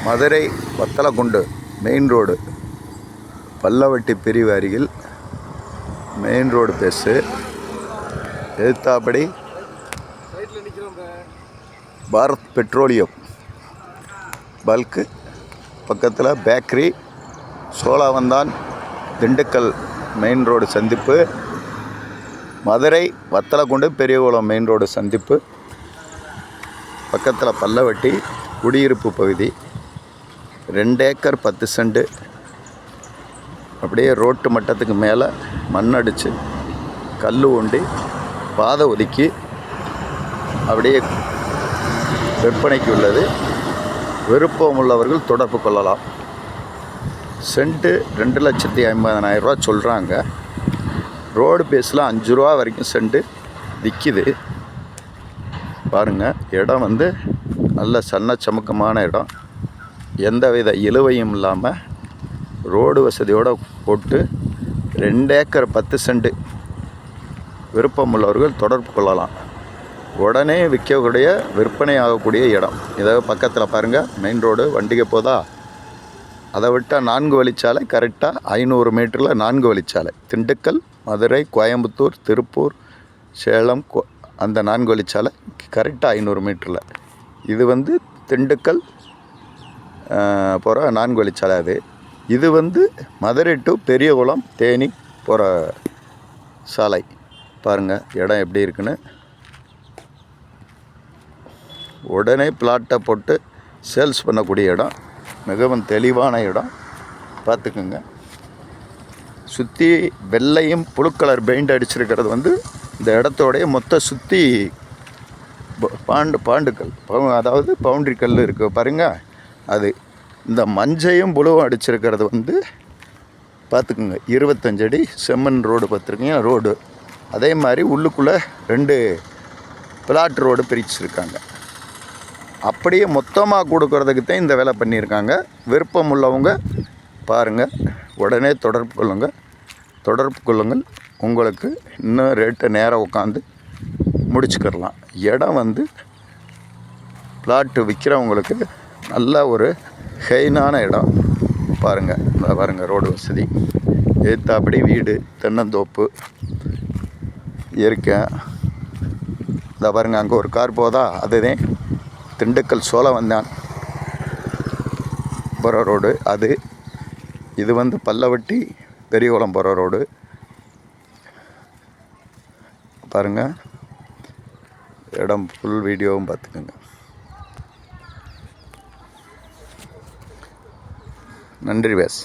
Madurai Vathalagundu main road Pallavatti பிரிவு அருகில் main road பேஸு எதிர்த்தாப்படி பாரத் பெட்ரோலியம் பல்க்கு பக்கத்தில் bakery Cholavandan Dindigul main road சந்திப்பு மதுரை வத்தலக்குண்டு பெரியகுளம் மெயின் ரோடு சந்திப்பு பக்கத்தில் பல்லவட்டி குடியிருப்பு பகுதி 2 ஏக்கர் 10 சென்ட் அப்படியே ரோட்டு மட்டத்துக்கு மேலே மண் அடித்து கல் ஊண்டி பாதை ஒதுக்கி அப்படியே விற்பனைக்கு உள்ளது. விருப்பம் உள்ளவர்கள் தொடர்பு கொள்ளலாம். சென்ட்டு 2,50,000 ரூபா சொல்கிறாங்க. ரோடு பேஸில் 5 ரூபா வரைக்கும் சென்ட்டு விற்கிது. பாருங்கள், இடம் நல்ல சன்ன சமுக்கமான இடம், எந்தவித இழுவையும் இல்லாமல் ரோடு வசதியோடு போட்டு 2 ஏக்கர் 10 சென்ட். விருப்பம் உள்ளவர்கள் தொடர்பு கொள்ளலாம். உடனே விற்கக்கூடிய விற்பனை ஆகக்கூடிய இடம். இதை பக்கத்தில் பாருங்கள், மெயின் ரோடு வண்டிகை போதா, அதை விட்டால் 4 வழிச்சாலை, கரெக்டாக 500 மீட்டரில் 4 வழிச்சாலை. திண்டுக்கல், மதுரை, கோயம்புத்தூர், திருப்பூர், சேலம், அந்த 4 வழிச்சாலை கரெக்டாக 500 மீட்டரில். இது திண்டுக்கல் போகிற 4 வழிச்சாலை. இது மதுரை டு பெரியகுளம் தேனி போகிற சாலை. பாருங்கள் இடம் எப்படி இருக்குன்னு. உடனே பிளாட்டை போட்டு சேல்ஸ் பண்ணக்கூடிய இடம், மிகவும் தெளிவான இடம். பார்த்துக்குங்க. சுற்றி வெள்ளையும் புழு கலர் பெயிண்ட் அடிச்சிருக்கிறது இந்த இடத்தோடைய மொத்த சுற்றி பாண்டுக்கல், அதாவது பவுண்ட்ரி கல் இருக்குது பாருங்கள். அது இந்த மஞ்சையும் புழுவும் அடிச்சிருக்கிறது பார்த்துக்குங்க. 25 அடி செம்மண் ரோடு பார்த்துருக்கீங்க ரோடு. அதே மாதிரி உள்ளுக்குள்ளே 2 பிளாட் ரோடு பிரிச்சிருக்காங்க. அப்படியே மொத்தமாக கொடுக்கறதுக்கு தான் இந்த வேலை பண்ணியிருக்காங்க. விருப்பம் உள்ளவங்க பாருங்கள், உடனே தொடர்பு கொள்ளுங்கள். உங்களுக்கு இன்னும் ரேட்டை நேராக உட்காந்து முடிச்சுக்கிடலாம். இடம் பிளாட்டு விற்கிறவங்களுக்கு நல்ல ஒரு ஹெயினான இடம். பாருங்கள் ரோடு வசதி, ஏத்தாப்படி வீடு, தென்னந்தோப்பு, இயற்கை. இதை பாருங்கள், அங்கே ஒரு கார் போதா, அதுதான் திண்டுக்கல் சோழவந்தான் போகிற ரோடு. இது பல்லவட்டி பெரியகுளம் போகிற ரோடு. பாருங்கள், இடம் ஃபுல் வீடியோவும் பார்த்துக்கோங்க. நன்றி பேஸ்.